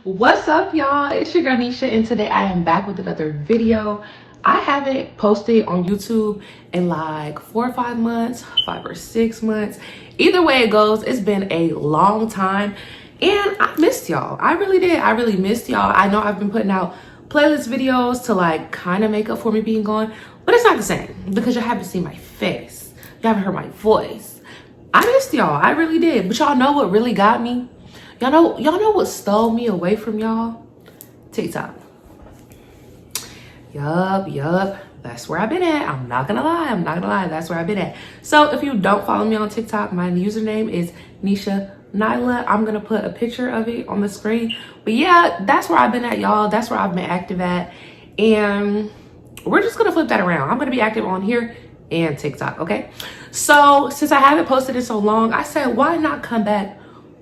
What's up, y'all? It's your girl Nisha, and today I am back with another video. I haven't posted on YouTube in like 4 or 5 months, 5 or 6 months. Either way it goes, it's been a long time, and I missed y'all. I really did. I really missed y'all. I know I've been putting out playlist videos to like kind of make up for me being gone, but it's not the same because y'all haven't seen my face. You haven't heard my voice. I missed y'all. I really did. But y'all know what really got me? Y'all know what stole me away from y'all? TikTok. Yup. That's where I've been at. I'm not gonna lie. That's where I've been at. So if you don't follow me on TikTok, my username is Nisha Nyla. I'm gonna put a picture of it on the screen. But yeah, that's where I've been at, y'all. That's where I've been active at. And we're just gonna flip that around. I'm gonna be active on here and TikTok, okay? So since I haven't posted in so long, I said, why not come back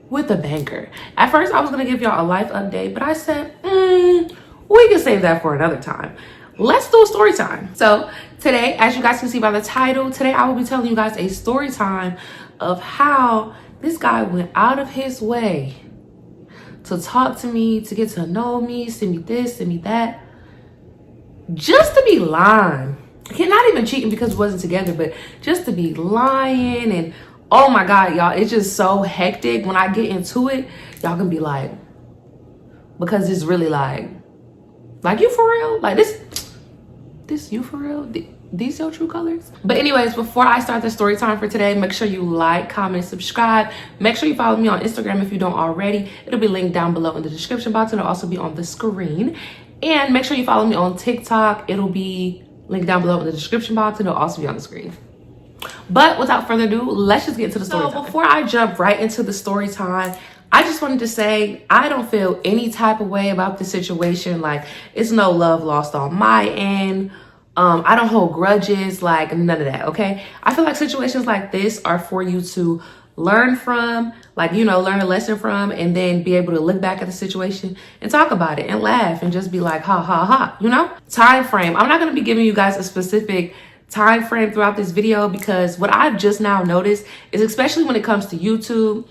with a banger? At first, I was gonna give y'all a life update, but I said, we can save that for another time. Let's do a story time. So today, as you guys can see by the title, today I will be telling you guys a story time of how this guy went out of his way to talk to me, to get to know me, send me this, send me that, just to be lying. Okay, not even cheating because we wasn't together, but just to be lying. And oh my God, y'all, it's just so hectic. When I get into it, y'all can be like, because it's really like you for real? Like this you for real? These your true colors? But anyways, before I start the story time for today, make sure you like, comment, subscribe. Make sure you follow me on Instagram if you don't already. It'll be linked down below in the description box, and it'll also be on the screen. And make sure you follow me on TikTok. It'll be linked down below in the description box, and it'll also be on the screen. But without further ado, let's just get into the story time. Before I jump right into the story time, I just wanted to say I don't feel any type of way about the situation. Like, it's no love lost on my end. I don't hold grudges, like none of that, okay? I feel like situations like this are for you to learn from, like, you know, learn a lesson from, and then be able to look back at the situation and talk about it and laugh and just be like, ha, ha, ha, you know? Time frame. I'm not going to be giving you guys a specific time frame throughout this video, because what I've just now noticed is, especially when it comes to YouTube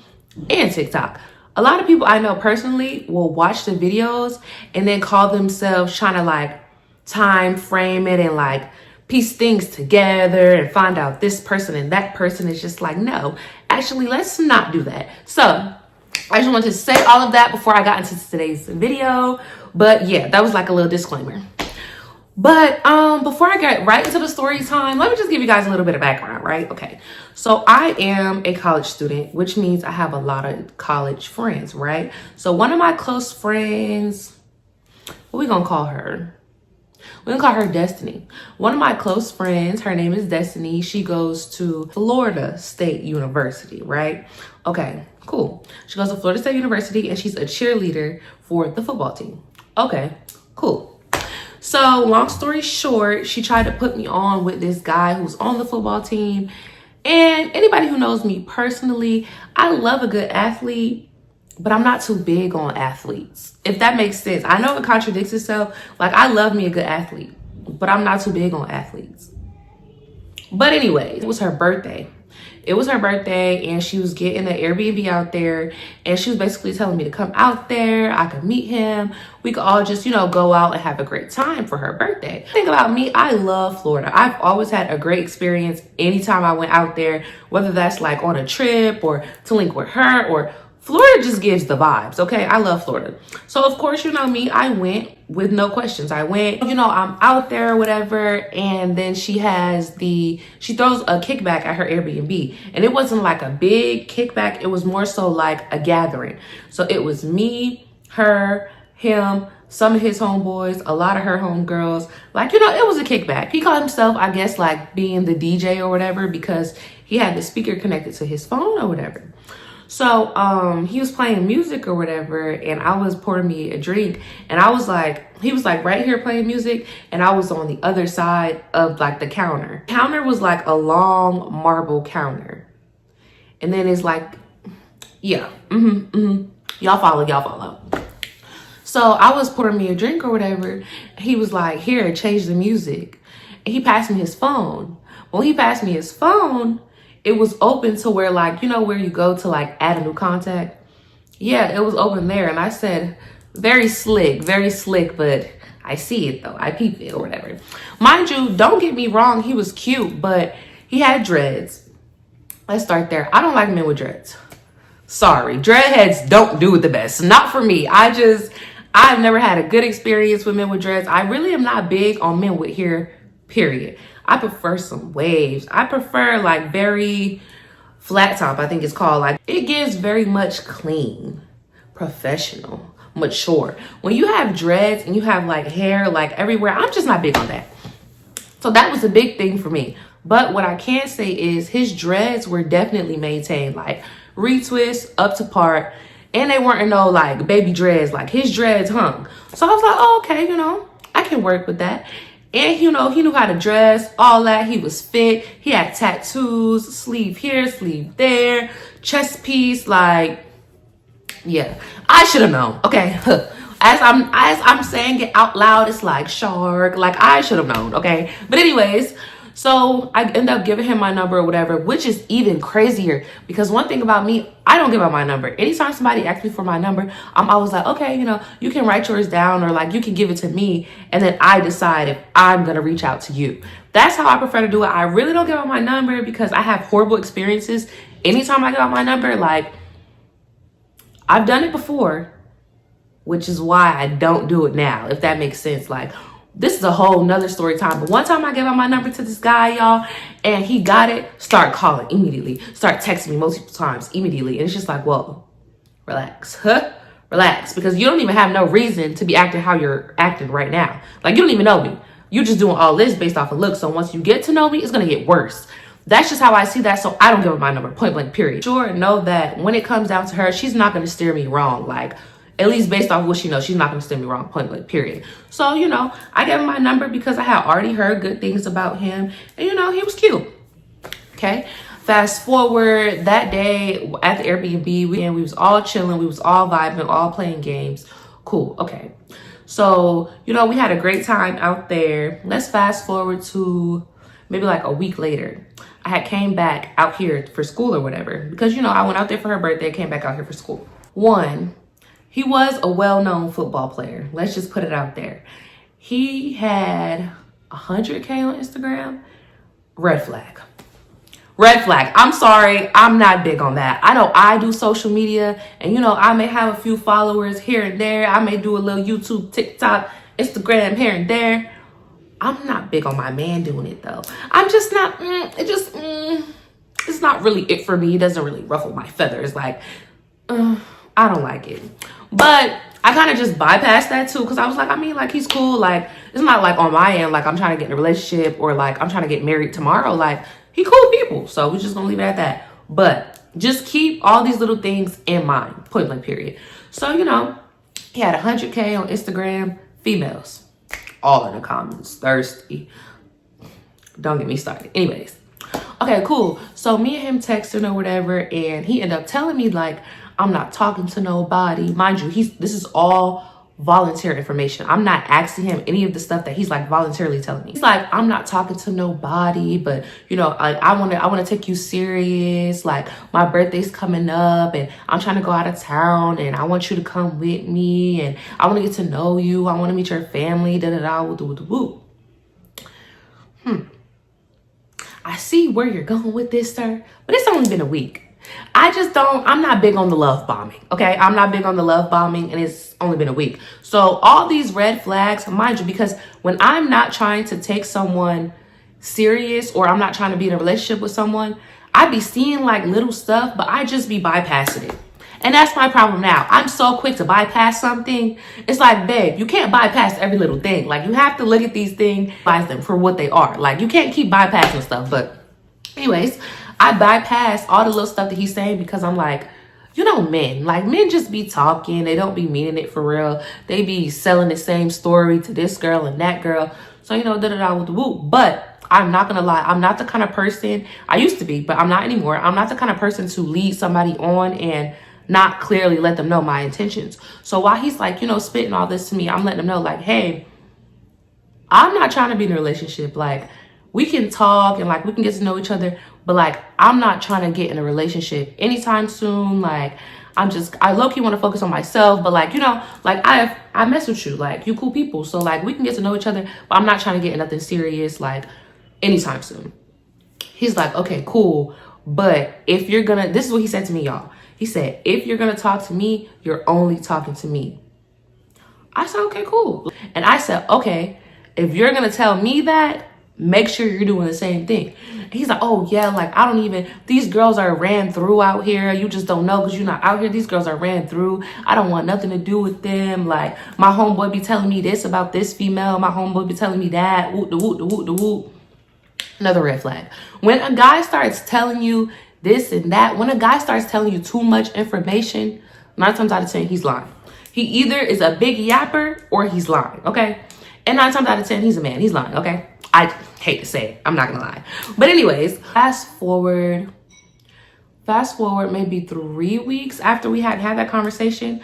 and TikTok, a lot of people I know personally will watch the videos and then call themselves trying to like time frame it and like piece things together and find out this person and that person. Is just like, no, actually, let's not do that. So I just wanted to say all of that before I got into today's video. But yeah, that was like a little disclaimer. But before I get right into the story time, let me just give you guys a little bit of background, right? Okay, so I am a college student, which means I have a lot of college friends, right? So one of my close friends, what we gonna call her? We're gonna call her Destiny. One of my close friends, her name is Destiny. She goes to Florida State University, right? Okay, cool. She goes to Florida State University and she's a cheerleader for the football team. Okay, cool. So long story short, she tried to put me on with this guy who's on the football team. And anybody who knows me personally, I love a good athlete, but I'm not too big on athletes, if that makes sense. I know it contradicts itself. Like, I love me a good athlete, but I'm not too big on athletes. But anyway, it was her birthday. And she was getting an Airbnb out there, and she was basically telling me to come out there. I could meet him. We could all just, you know, go out and have a great time for her birthday. Think about me, I love Florida. I've always had a great experience anytime I went out there, whether that's like on a trip or to link with her, or Florida just gives the vibes, okay? I love Florida. So of course, you know me, I went with no questions. I went, you know, I'm out there or whatever, and then she throws a kickback at her Airbnb. And it wasn't like a big kickback, it was more so like a gathering. So it was me, her, him, some of his homeboys, a lot of her homegirls. Like, you know, it was a kickback. He called himself, I guess, like being the DJ or whatever, because he had the speaker connected to his phone or whatever. So he was playing music or whatever, and I was pouring me a drink, and he was like right here playing music, and I was on the other side of like the counter. Counter was like a long marble counter, and then it's like, yeah, y'all follow. So I was pouring me a drink or whatever. He was like, here, change the music. And he passed me his phone. When he passed me his phone, it was open to where, like, you know, where you go to like add a new contact. Yeah, it was open there. And I said, Very slick, but I see it though. I peep it or whatever. Mind you, don't get me wrong, he was cute, but he had dreads. Let's start there. I don't like men with dreads. Sorry, dreadheads don't do it the best. Not for me. I've never had a good experience with men with dreads. I really am not big on men with hair, period. I prefer some waves. I prefer like very flat top, I think it's called. Like, it gives very much clean, professional, mature. When you have dreads and you have like hair like everywhere, I'm just not big on that. So that was a big thing for me. But what I can say is his dreads were definitely maintained, like retwist up to part, and they weren't no like baby dreads. Like his dreads hung. So I was like, oh, okay, you know, I can work with that. And you know, he knew how to dress, all that. He was fit. He had tattoos, sleeve here, sleeve there, chest piece. Like, yeah, I should have known. Okay, as I'm saying it out loud, it's like shark. Like I should have known. Okay, but anyways. So I end up giving him my number or whatever, which is even crazier because one thing about me, I don't give out my number. Anytime somebody asks me for my number, I'm always like, okay, you know, you can write yours down or like you can give it to me and then I decide if I'm going to reach out to you. That's how I prefer to do it. I really don't give out my number because I have horrible experiences. Anytime I give out my number, like I've done it before, which is why I don't do it now, if that makes sense. Like, this is a whole nother story time. But one time I gave out my number to this guy, y'all, and he got it, start calling immediately, start texting me multiple times immediately. And it's just like, whoa, relax, relax. Because you don't even have no reason to be acting how you're acting right now. Like, you don't even know me. You're just doing all this based off of looks. So once you get to know me, it's going to get worse. That's just how I see that. So I don't give her my number, point blank, period. Sure, know that when it comes down to her, she's not going to steer me wrong. Like, at least based off what she knows, she's not going to steer me wrong, point blank, period. So, you know, I gave him my number because I had already heard good things about him. And, you know, he was cute. Okay. Fast forward that day at the Airbnb, we was all chilling. We was all vibing, all playing games. Cool. Okay. So, you know, we had a great time out there. Let's fast forward to maybe like a week later. I had came back out here for school or whatever. Because, you know, I went out there for her birthday, came back out here for school. One, he was a well-known football player. Let's just put it out there. He had 100K on Instagram. Red flag. Red flag. I'm sorry. I'm not big on that. I know I do social media and, you know, I may have a few followers here and there. I may do a little YouTube, TikTok, Instagram here and there. I'm not big on my man doing it, though. I'm just not, it's not really it for me. It doesn't really ruffle my feathers. Like, I don't like it. But I kind of just bypassed that too because I was like, I mean, like, he's cool. Like, it's not like on my end, like I'm trying to get in a relationship or like I'm trying to get married tomorrow. Like, he cool people. So we're just gonna leave it at that. But just keep all these little things in mind, point blank, period. So, you know, he had 100K on Instagram, females, all in the comments, thirsty. Don't get me started. Anyways, okay, cool. So me and him texting or whatever, and he ended up telling me like, I'm not talking to nobody. Mind you, this is all volunteer information. I'm not asking him any of the stuff that he's like voluntarily telling me. He's like, I'm not talking to nobody, but you know, like I want to take you serious. Like my birthday's coming up and I'm trying to go out of town and I want you to come with me and I want to get to know you. I want to meet your family, woo. I see where you're going with this, sir, but it's only been a week. I'm not big on the love bombing, okay? I'm not big on the love bombing and it's only been a week. So all these red flags, mind you, because when I'm not trying to take someone serious or I'm not trying to be in a relationship with someone, I be seeing like little stuff, but I just be bypassing it. And that's my problem now. I'm so quick to bypass something. It's like, babe, you can't bypass every little thing. Like you have to look at these things, bypass them for what they are. Like you can't keep bypassing stuff. But anyways, I bypass all the little stuff that he's saying because I'm like, you know, men just be talking. They don't be meaning it for real. They be selling the same story to this girl and that girl. So, you know, with the woo. But I'm not going to lie. I'm not the kind of person, I used to be, but I'm not anymore. I'm not the kind of person to lead somebody on and not clearly let them know my intentions. So while he's like, you know, spitting all this to me, I'm letting him know like, hey, I'm not trying to be in a relationship. Like, we can talk and like we can get to know each other, but like I'm not trying to get in a relationship anytime soon. Like I low-key want to focus on myself, but like, you know, like I mess with you, like you cool people, so like we can get to know each other, but I'm not trying to get nothing serious like anytime soon. He's like, okay, cool, but if you're gonna, this is what he said to me, y'all. He said, if you're gonna talk to me, you're only talking to me. I said, okay, cool. And I said, okay, if you're gonna tell me that, make sure you're doing the same thing. And he's like, oh yeah, like I don't even, these girls are ran through out here. You just don't know because you're not out here. These girls are ran through. I don't want nothing to do with them. Like my homeboy be telling me this about this female. My homeboy be telling me that. Whoop, the whoop, the whoop, the whoop. Another red flag. When a guy starts telling you this and that, when a guy starts telling you too much information, 9 times out of 10, he's lying. He either is a big yapper or he's lying, okay? And 9 times out of 10, he's a man. He's lying, okay? I hate to say it. I'm not gonna lie. But anyways, fast forward maybe 3 weeks after we had that conversation,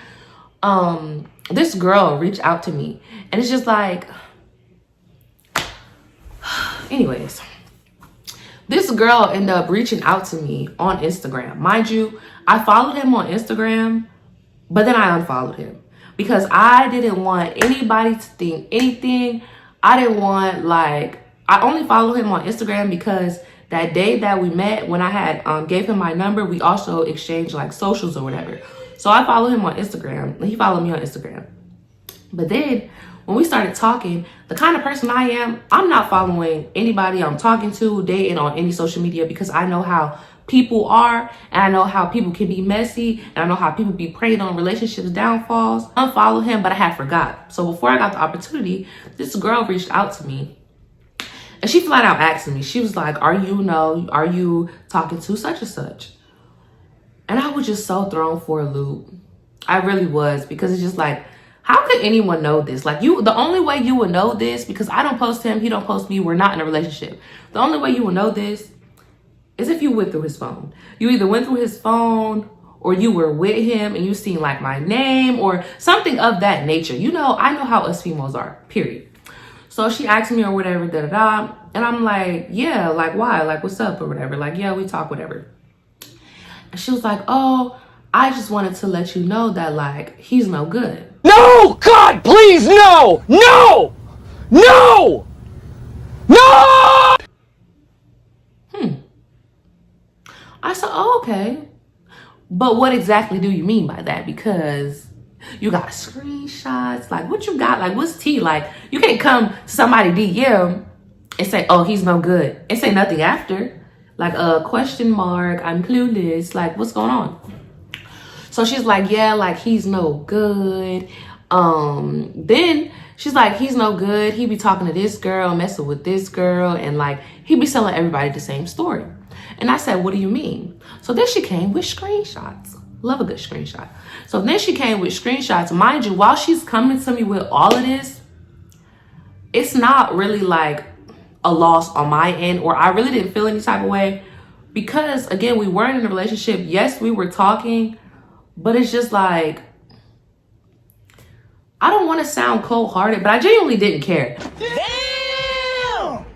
this girl reached out to me. And it's just like, anyways, this girl ended up reaching out to me on Instagram. Mind you, I followed him on Instagram, but then I unfollowed him because I didn't want anybody to think anything. I didn't want, like, I only followed him on Instagram because that day that we met, when I had gave him my number, we also exchanged like socials or whatever. So I followed him on Instagram and he followed me on Instagram. But then when we started talking, the kind of person I am, I'm not following anybody I'm talking to, dating on any social media because I know how people are and I know how people can be messy and I know how people be preying on relationships downfalls. Unfollow him, but I had forgot. So before I got the opportunity, this girl reached out to me and she flat out asked me, she was like, are you talking to such and such? And I was just so thrown for a loop. I really was, because it's just like, how could anyone know this? Like the only way you would know this, because I don't post him, he don't post me, we're not in a relationship. The only way you will know this is if you went through his phone. You either went through his phone or you were with him and you seen like my name or something of that nature. You know, I know how us females are, period. So she asked me or whatever, da-da-da. And I'm like, yeah, like why? Like what's up or whatever? Like, yeah, we talk, whatever. And she was like, oh, I just wanted to let you know that like, he's no good. No! God, please, no! No! No! No! I said, oh, okay. But what exactly do you mean by that? Because you got screenshots. Like, what you got? Like, what's tea? Like, you can't come to somebody DM and say, oh, he's no good, and say nothing after. Like, a question mark, I'm clueless. Like, what's going on? So she's like, yeah, like, he's no good. Then she's like, he's no good. He be talking to this girl, messing with this girl, and like, he be telling everybody the same story. And I said, what do you mean? So then she came with screenshots. Love a good screenshot. So then she came with screenshots. Mind you, while she's coming to me with all of this, it's not really like a loss on my end, or I really didn't feel any type of way, because again, we weren't in a relationship. Yes, we were talking, but it's just like, I don't want to sound cold-hearted, but I genuinely didn't care. Damn!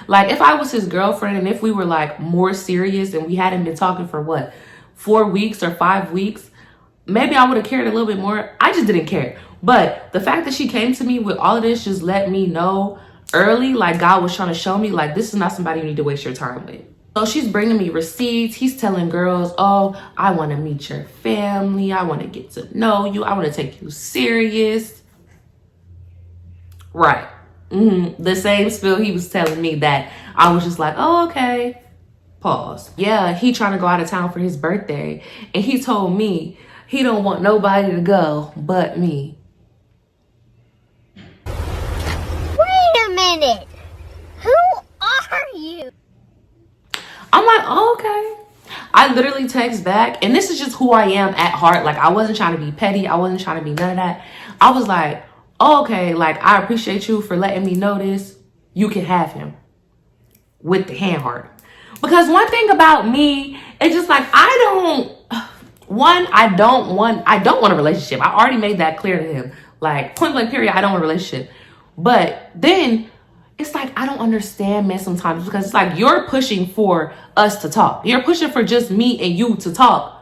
Like, if I was his girlfriend and if we were like more serious and we hadn't been talking for what, 4 weeks or 5 weeks, maybe I would have cared a little bit more. I just didn't care. But the fact that she came to me with all of this just let me know early, like God was trying to show me, like, this is not somebody you need to waste your time with. So she's bringing me receipts. He's telling girls, oh, I want to meet your family. I want to get to know you. I want to take you serious. Right. The same spill he was telling me that I was just like, oh, okay. Pause. Yeah, he trying to go out of town for his birthday. And he told me he don't want nobody to go but me. Wait a minute. Who are you? I'm like, oh, okay. I literally text back, and this is just who I am at heart. Like, I wasn't trying to be petty. I wasn't trying to be none of that. I was like, oh, okay, like, I appreciate you for letting me know this. You can have him. With the hand heart. Because one thing about me, it's just like, I don't want a relationship. I already made that clear to him. Like, point blank period, I don't want a relationship. But then it's like, I don't understand men sometimes, because it's like, you're pushing for us to talk. You're pushing for just me and you to talk.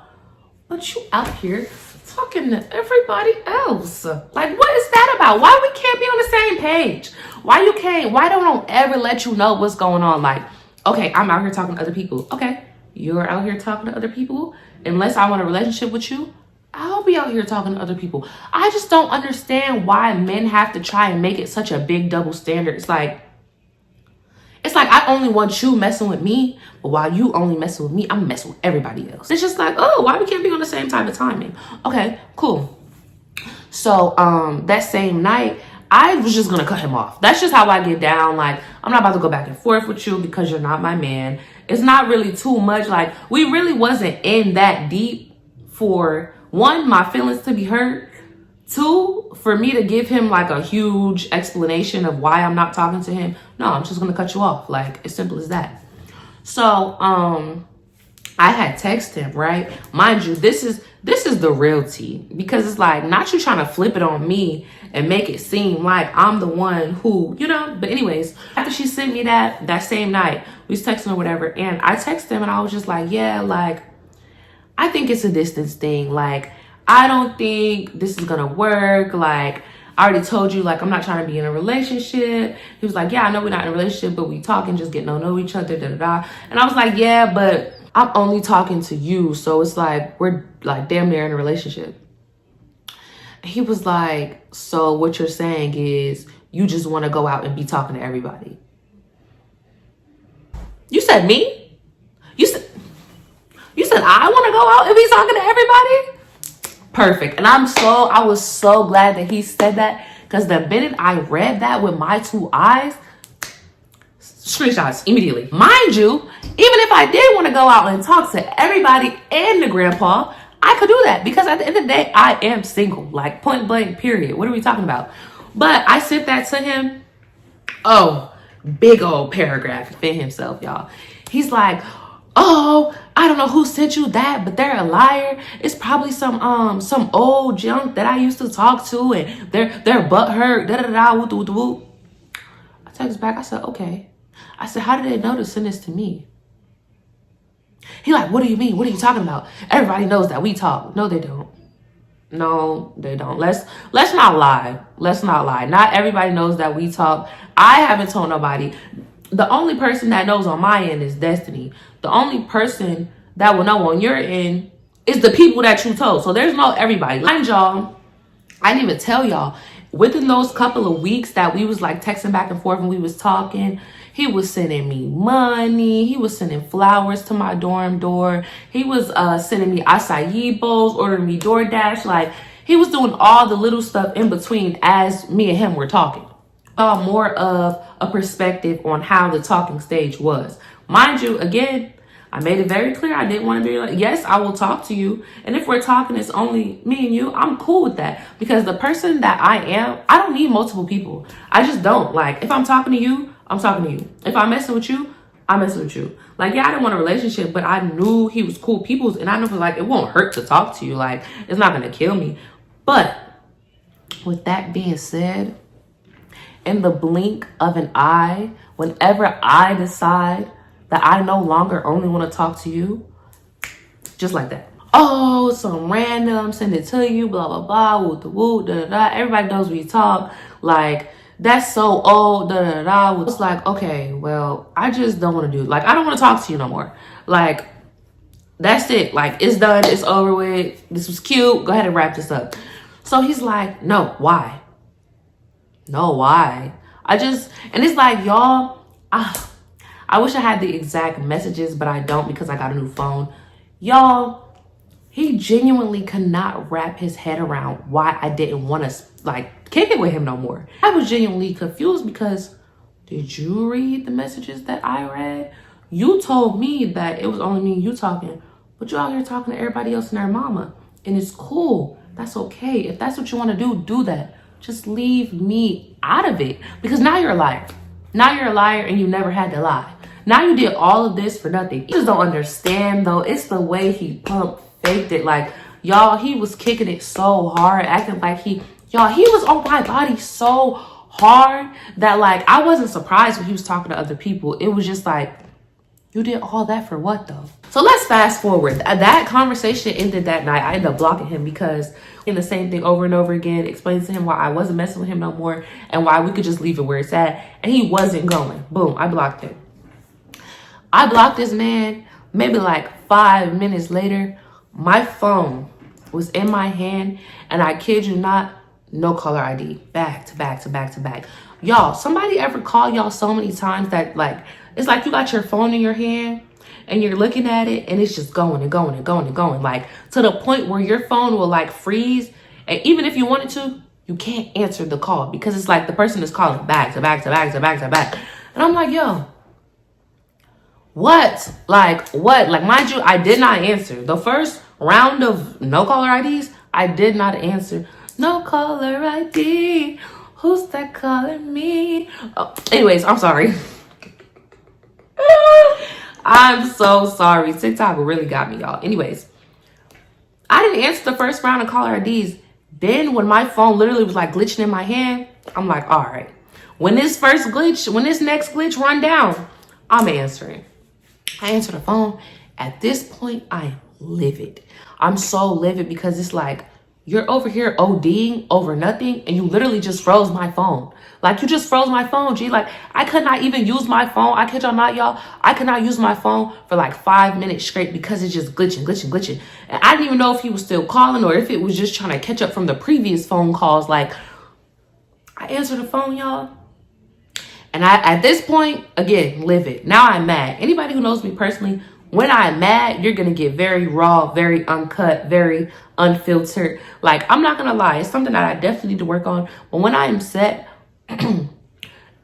But you out here talking to everybody else. Like, what is that about? Why we can't be on the same page? Why don't I ever let you know what's going on? Like, okay, I'm out here talking to other people. Okay, you're out here talking to other people. Unless I want a relationship with you, I'll be out here talking to other people. I just don't understand why men have to try and make it such a big double standard. It's like I only want you messing with me, but while you only messing with me, I'm messing with everybody else. It's just like, oh, why we can't be on the same type of timing? Okay, cool. So that same night, I was just gonna cut him off. That's just how I get down. Like, I'm not about to go back and forth with you because you're not my man. It's not really too much. Like, we really wasn't in that deep for, one, my feelings to be hurt. Two, for me to give him like a huge explanation of why I'm not talking to him. No, I'm just gonna cut you off. Like, as simple as that. So I had texted him, right? Mind you, this is the real tea, because it's like, not you trying to flip it on me and make it seem like I'm the one who, you know. But anyways, after she sent me that same night, we was texting or whatever, and I texted him and I was just like, yeah, like, I think it's a distance thing. Like, I don't think this is gonna work. Like, I already told you, like, I'm not trying to be in a relationship. He was like, yeah, I know we're not in a relationship, but we talking, just getting to know each other, da da da. And I was like, yeah, but I'm only talking to you, so it's like we're like damn near in a relationship. He was like, so what you're saying is you just want to go out and be talking to everybody? You said me? You said I want to go out and be talking to everybody? Perfect. And I was so glad that he said that, because the minute I read that with my two eyes, screenshots immediately. Mind you, even if I did want to go out and talk to everybody and the grandpa, I could do that, because at the end of the day, I am single. Like, point blank, period. What are we talking about? But I sent that to him. Oh, big old paragraph in himself, y'all. He's like, oh, I don't know who sent you that, but they're a liar. It's probably some old junk that I used to talk to, and their butt hurt, da da da, woo woo woo. I text back, I said, okay. I said, how did they know to send this to me? He like, what do you mean? What are you talking about? Everybody knows that we talk. No, they don't. No, they don't. Let's not lie. Let's not lie. Not everybody knows that we talk. I haven't told nobody. The only person that knows on my end is Destiny. The only person that will know on your end is the people that you told. So there's no everybody. Mind y'all, I didn't even tell y'all. Within those couple of weeks that we was like texting back and forth and we was talking, he was sending me money. He was sending flowers to my dorm door. He was sending me acai bowls, ordering me DoorDash. Like, he was doing all the little stuff in between as me and him were talking. More of a perspective on how the talking stage was. Mind you, again, I made it very clear I didn't want to be like, yes, I will talk to you. And if we're talking, it's only me and you. I'm cool with that, because the person that I am, I don't need multiple people. I just don't. Like, if I'm talking to you, I'm talking to you. If I'm messing with you, I'm messing with you. Like, yeah, I didn't want a relationship, but I knew he was cool people's, and I knew, like, it won't hurt to talk to you. Like, it's not going to kill me. But with that being said, in the blink of an eye, whenever I decide that I no longer only want to talk to you, just like that. Oh, some random, send it to you, blah, blah, blah, woo, woo, da, da, da. Everybody knows we talk. Like, that's so old, da, da, da, da. It's like, okay, well, I just don't want to do it. Like, I don't want to talk to you no more. Like, that's it. Like, it's done. It's over with. This was cute. Go ahead and wrap this up. So he's like, no, why? No, why? And it's like, y'all, I wish I had the exact messages, but I don't, because I got a new phone. Y'all, he genuinely could not wrap his head around why I didn't want to, like, kick it with him no more. I was genuinely confused, because did you read the messages that I read? You told me that it was only me and you talking, but you out here talking to everybody else and their mama. And it's cool. That's okay. If that's what you want to do, do that. Just leave me out of it, because now you're a liar. Now you're a liar, and you never had to lie. Now you did all of this for nothing. You just don't understand, though. It's the way he faked it. Like, y'all, he was kicking it so hard, acting like he was on my body so hard that, like, I wasn't surprised when he was talking to other people. It was just like, You did all that for what though? So let's fast forward. That conversation ended that night. I ended up blocking him because in the same thing over and over again, explaining to him why I wasn't messing with him no more and why we could just leave it where it's at. And he wasn't going. Boom, I blocked him. I blocked this man. Maybe like 5 minutes later, my phone was in my hand, and I kid you not, no caller ID, back to back to back to back. Y'all, somebody ever call y'all so many times that like, it's like you got your phone in your hand and you're looking at it and it's just going and going and going and going, like to the point where your phone will like freeze. And even if you wanted to, you can't answer the call because it's like the person is calling back to back to back to back to back. And I'm like, yo, what? Like, mind you, I did not answer. The first round of no caller IDs, I did not answer. No caller ID. Who's that calling me? Oh, anyways, I'm sorry. I'm so sorry. TikTok really got me, y'all. Anyways, I didn't answer the first round of caller IDs. Then when my phone literally was like glitching in my hand, I'm like, all right. When this next glitch run down, I'm answering. I answer the phone. At this point, I am livid. I'm so livid because it's like, you're over here ODing over nothing and you literally just froze my phone. Like, you just froze my phone, G. Like, I could not even use my phone. I kid y'all not, y'all. I could not use my phone for like 5 minutes straight because it's just glitching. And I didn't even know if he was still calling or if it was just trying to catch up from the previous phone calls. Like, I answered the phone, y'all. And at this point, again, livid. Now I'm mad. Anybody who knows me personally, when I'm mad, you're going to get very raw, very uncut, very unfiltered. Like, I'm not going to lie. It's something that I definitely need to work on. But when I am upset, I'm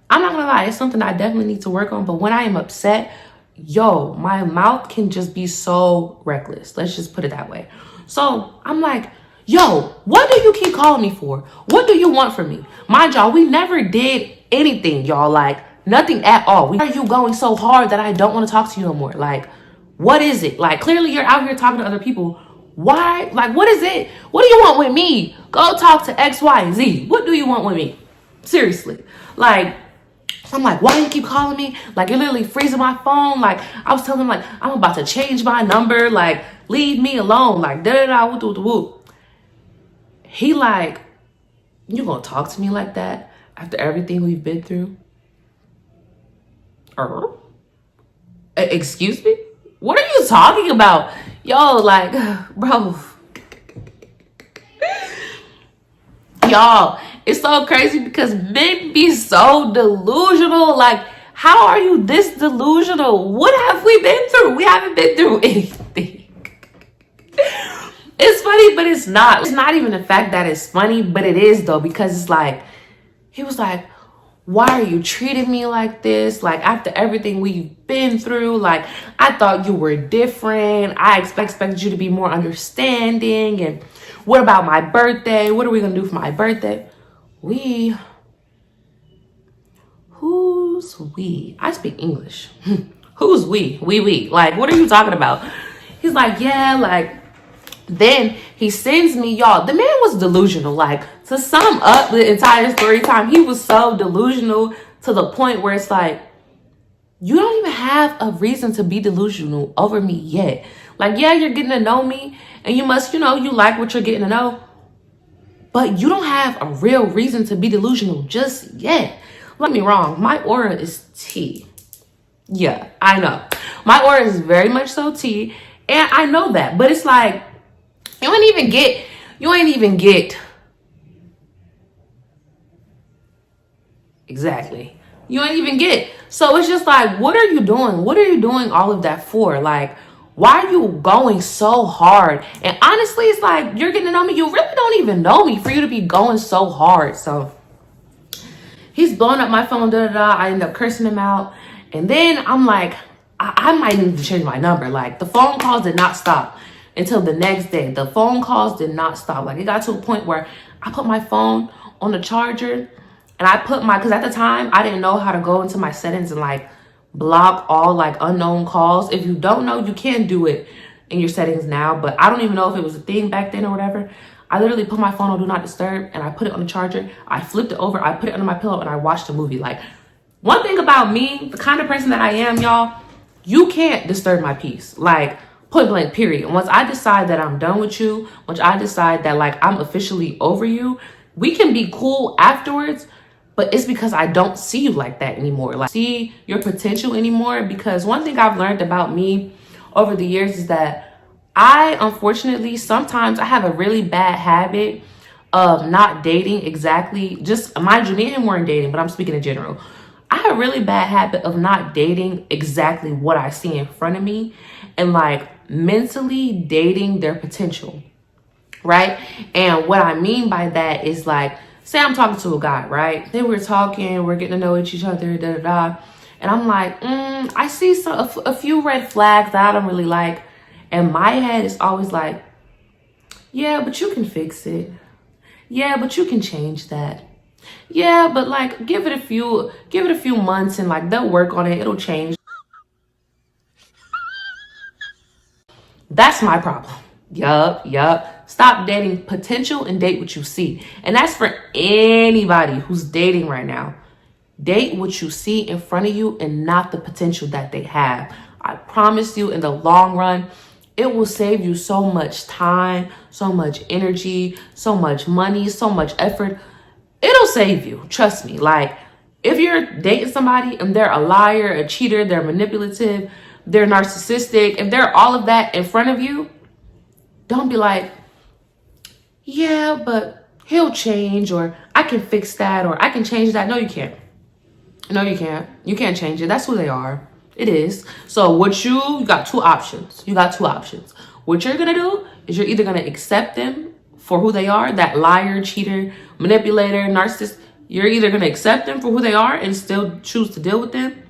not going to lie. It's something I definitely need to work on. But when I am upset, yo, my mouth can just be so reckless. Let's just put it that way. So I'm like, yo, what do you keep calling me for? What do you want from me? Mind y'all, we never did anything, y'all. Like, nothing at all. Why are you going so hard that I don't want to talk to you no more? Like, what is it? Like, clearly you're out here talking to other people. Why? Like, what is it? What do you want with me? Go talk to X, Y, and Z. What do you want with me? Seriously. Like, I'm like, why do you keep calling me? Like, you're literally freezing my phone. Like, I was telling him, like, I'm about to change my number. Like, leave me alone. Like, da-da-da, whoop. He like, you gonna talk to me like that after everything we've been through? Excuse me? What are you talking about? Yo, like, bro. Y'all, it's so crazy because men be so delusional. Like, how are you this delusional? What have we been through? We haven't been through anything. It's funny, but it's not. It's not even the fact that it's funny, but it is though, because it's like, he was like, why are you treating me like this? Like, after everything we've been through, like, I thought you were different. I expected you to be more understanding. And what about my birthday? What are we going to do for my birthday? Who's we? I speak English. Who's we? We. Like, what are you talking about? He's like, yeah, like, then he sends me, y'all, the man was delusional. Like, to sum up the entire story time, he was so delusional to the point where it's like, you don't even have a reason to be delusional over me yet. Like, yeah, you're getting to know me and you must, you like what you're getting to know, but you don't have a real reason to be delusional just yet. Don't get me wrong, my aura is tea. Yeah, I know. My aura is very much so tea, and I know that, but it's like, you ain't even get exactly. You ain't even get. So it's just like, what are you doing? What are you doing all of that for? Like, why are you going so hard? And honestly, it's like, you're getting to know me. You really don't even know me for you to be going so hard. So he's blowing up my phone, I end up cursing him out. And then I'm like, I might need to change my number. Like, the phone calls did not stop until the next day. The phone calls did not stop. Like, it got to a point where I put my phone on the charger and I put because at the time I didn't know how to go into my settings and like block all like unknown calls. If you don't know, you can do it in your settings now, but I don't even know if it was a thing back then or whatever. I literally put my phone on do not disturb and I put it on the charger. I flipped it over, I put it under my pillow and I watched a movie. Like, one thing about me, the kind of person that I am, y'all, You can't disturb my peace. Like, point blank, period. Once I decide that I'm done with you, once I decide that like I'm officially over you, we can be cool afterwards, but it's because I don't see you like that anymore. Like, see your potential anymore. Because one thing I've learned about me over the years is that I, unfortunately, sometimes I have a really bad habit of not dating exactly, just mind you, me and him weren't dating, but I'm speaking in general. I have a really bad habit of not dating exactly what I see in front of me and like mentally dating their potential, right? And what I mean by that is like, say I'm talking to a guy, right? Then we're talking, we're getting to know each other, da da da. And I'm like, I see a few red flags that I don't really like. And my head is always like, yeah, but you can fix it. Yeah, but you can change that. Yeah, but like give it a few months and like they'll work on it. It'll change. That's my problem. Yup. Stop dating potential and date what you see. And that's for anybody who's dating right now. Date what you see in front of you and not the potential that they have. I promise you, in the long run, it will save you so much time, so much energy, so much money, so much effort. It'll save you. Trust me. Like, if you're dating somebody and they're a liar, a cheater, they're manipulative, they're narcissistic, if they're all of that in front of you, don't be like, yeah, but he'll change, or I can fix that, or I can change that. No, you can't. No, you can't. You can't change it. That's who they are. It is. So you got two options. You got two options. What you're going to do is you're either going to accept them for who they are, that liar, cheater, manipulator, narcissist. You're either going to accept them for who they are and still choose to deal with them,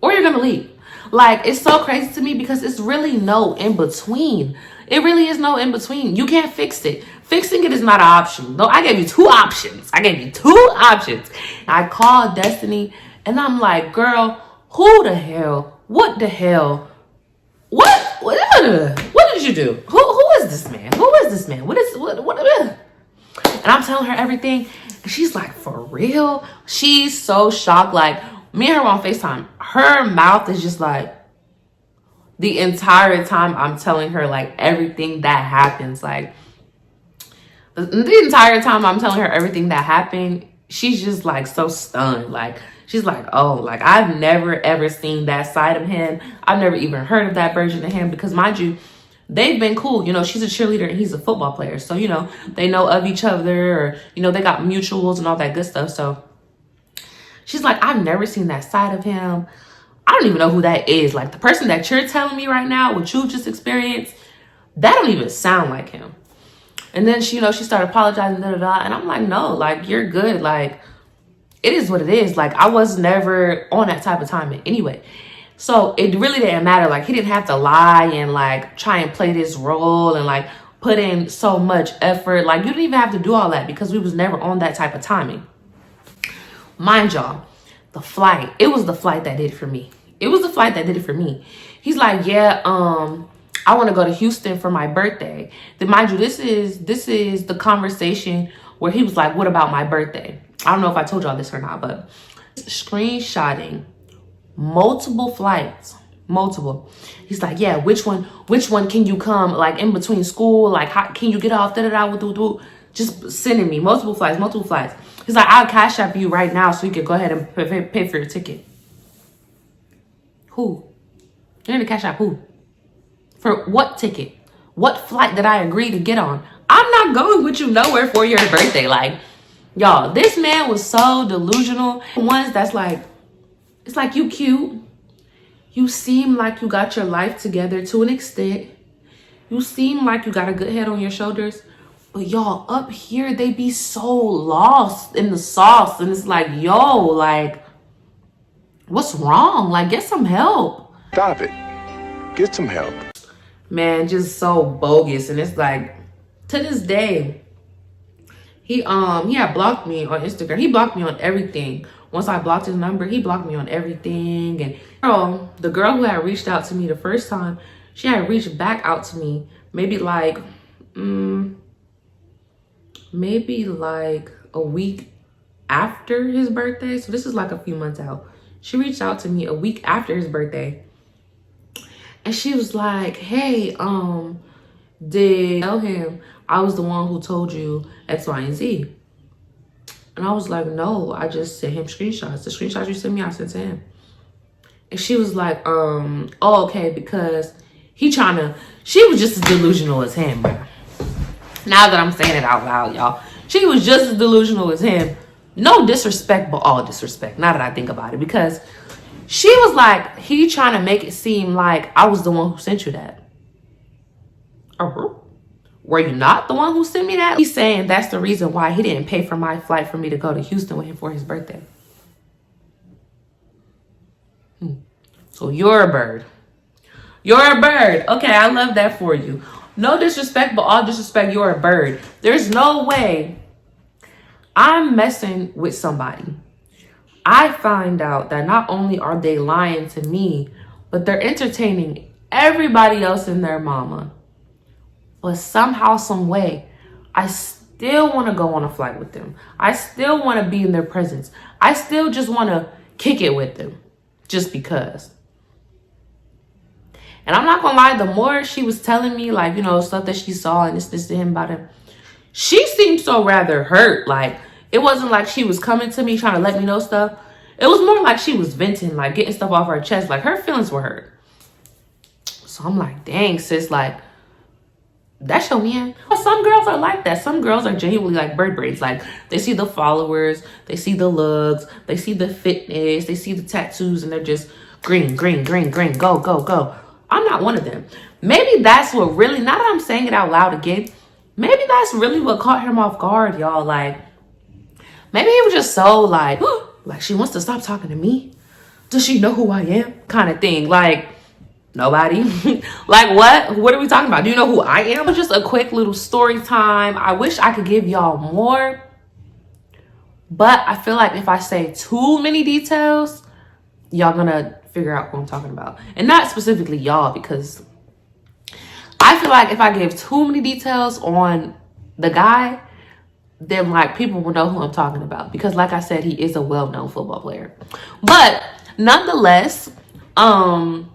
or you're going to leave. Like, it's so crazy to me because it's really no in between. It really is no in between. You can't fix it. Fixing it is not an option. No, I gave you two options. I called Destiny and I'm like, girl, who the hell? What the hell? What did you do? Who is this man? Who is this man? What? And I'm telling her everything. And she's like, for real? She's so shocked. Like, me and her on FaceTime. Her mouth is just like, the entire time I'm telling her like everything that happens. Like, the entire time I'm telling her everything that happened, she's just like so stunned. Like, she's like, oh, like I've never ever seen that side of him. I've never even heard of that version of him. Because mind you, they've been cool. You know, she's a cheerleader and he's a football player. So, you know, they know of each other, or, you know, they got mutuals and all that good stuff. So she's like, I've never seen that side of him. I don't even know who that is. Like, the person that you're telling me right now, what you just experienced, that don't even sound like him. And then she, you know, she started apologizing, and I'm like, no, like, you're good. Like, it is what it is. Like, I was never on that type of timing anyway. So it really didn't matter. Like, he didn't have to lie and like try and play this role and like put in so much effort. Like, you didn't even have to do all that because we was never on that type of timing. Mind y'all, the flight, it was the flight that did it for me. It was the flight that did it for me. He's like, yeah, I want to go to Houston for my birthday. Then mind you, this is the conversation where he was like, what about my birthday? I don't know if I told y'all this or not, but screenshotting multiple flights, multiple. He's like, yeah, which one can you come, like, in between school? Like, how can you get off? Just sending me multiple flights. He's like, I'll cash app you right now so you can go ahead and pay for your ticket. Who? You're gonna cash app who? For what ticket? What flight did I agree to get on? I'm not going with you nowhere for your birthday. Like, y'all, this man was so delusional. Ones that's like, it's like, you cute. You seem like you got your life together to an extent. You seem like you got a good head on your shoulders. But y'all, up here, they be so lost in the sauce. And it's like, yo, like, what's wrong? Like, get some help. Stop it. Get some help. Man, just so bogus. And it's like, to this day, he had blocked me on Instagram. He blocked me on everything. Once I blocked his number, he blocked me on everything. And the girl who had reached out to me the first time, she had reached back out to me maybe like a week after his birthday. So this is like a few months out. She reached out to me a week after his birthday. And she was like, hey, did tell him I was the one who told you X, Y, and Z? And I was like, no, I just sent him screenshots. The screenshots you sent me, I sent to him. And she was like, oh, okay, because she was just as delusional as him, bro. Now that I'm saying it out loud, y'all, she was just as delusional as him. No disrespect, but all disrespect. Now that I think about it, because she was like, he trying to make it seem like I was the one who sent you that. Were you not the one who sent me that? He's saying that's the reason why he didn't pay for my flight for me to go to Houston with him for his birthday. So you're a bird. You're a bird. Okay, I love that for you. No disrespect, but all disrespect, you're a bird. There's no way I'm messing with somebody. I find out that not only are they lying to me, but they're entertaining everybody else and their mama. But somehow, some way, I still want to go on a flight with them. I still want to be in their presence. I still just want to kick it with them just because. And I'm not gonna lie, the more she was telling me, like, you know, stuff that she saw and this to him about him, she seemed so rather hurt. Like, it wasn't like she was coming to me trying to let me know stuff. It was more like she was venting, like getting stuff off her chest. Like, her feelings were hurt. So I'm like, dang, sis, like, that's your man. Some girls are like that. Some girls are genuinely like bird brains. Like, they see the followers, they see the looks, they see the fitness, they see the tattoos, and they're just green, green, green, green, go, go, go. I'm not one of them. Maybe that's what really, now that I'm saying it out loud again, maybe that's really what caught him off guard, y'all. Like, maybe he was just so like, like, she wants to stop talking to me? Does she know who I am? Kind of thing. Like, nobody. Like, what are we talking about? Do you know who I am? Just a quick little story time. I wish I could give y'all more, but I feel like if I say too many details, y'all gonna figure out who I'm talking about. And not specifically y'all, because I feel like if I give too many details on the guy, then like people will know who I'm talking about, because like I said, he is a well-known football player. But nonetheless, don't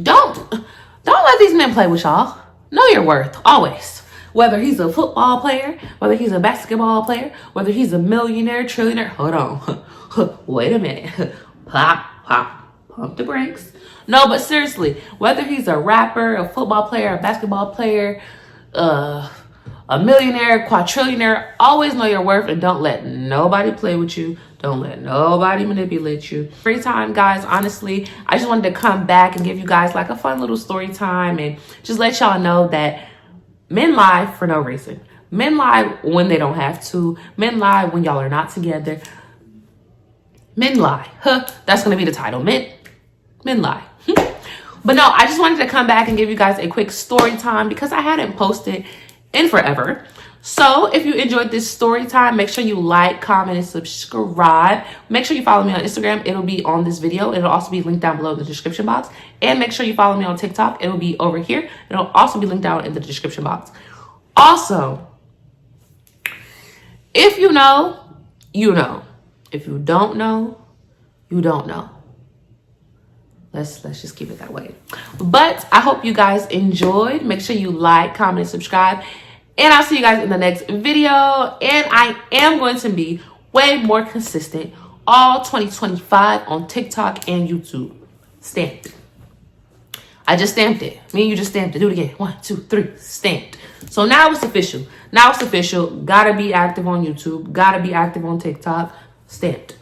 let these men play with y'all. Know your worth always. Whether he's a football player, whether he's a basketball player, whether he's a millionaire, trillionaire. Hold on. Wait a minute. Pop, pop. Pump the brakes. No, but seriously, whether he's a rapper, a football player, a basketball player, a millionaire, quadrillionaire, always know your worth and don't let nobody play with you. Don't let nobody manipulate you. Free time, guys. Honestly, I just wanted to come back and give you guys like a fun little story time and just let y'all know that men lie for no reason. Men lie when they don't have to. Men lie when y'all are not together. Men lie. That's going to be the title. Men lie. But no, I just wanted to come back and give you guys a quick story time because I hadn't posted in forever. So if you enjoyed this story time, make sure you like, comment, and subscribe. Make sure you follow me on Instagram. It'll be on this video. It'll also be linked down below in the description box. And make sure you follow me on TikTok. It'll be over here. It'll also be linked down in the description box. Also, if you know, you know. If you don't know, you don't know. Let's just keep it that way. But I hope you guys enjoyed. Make sure you like, comment, and subscribe. And I'll see you guys in the next video. And I am going to be way more consistent all 2025 on TikTok and YouTube. Stamped it. I just stamped it. Me and you just stamped it. Do it again. 1, 2, 3. Stamped. So now it's official. Now it's official. Gotta be active on YouTube. Gotta be active on TikTok. Stamped.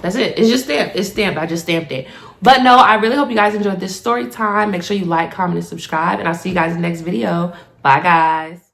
That's it. It's just stamped. It's stamped. I just stamped it. But no, I really hope you guys enjoyed this story time. Make sure you like, comment, and subscribe. And I'll see you guys in the next video. Bye, guys.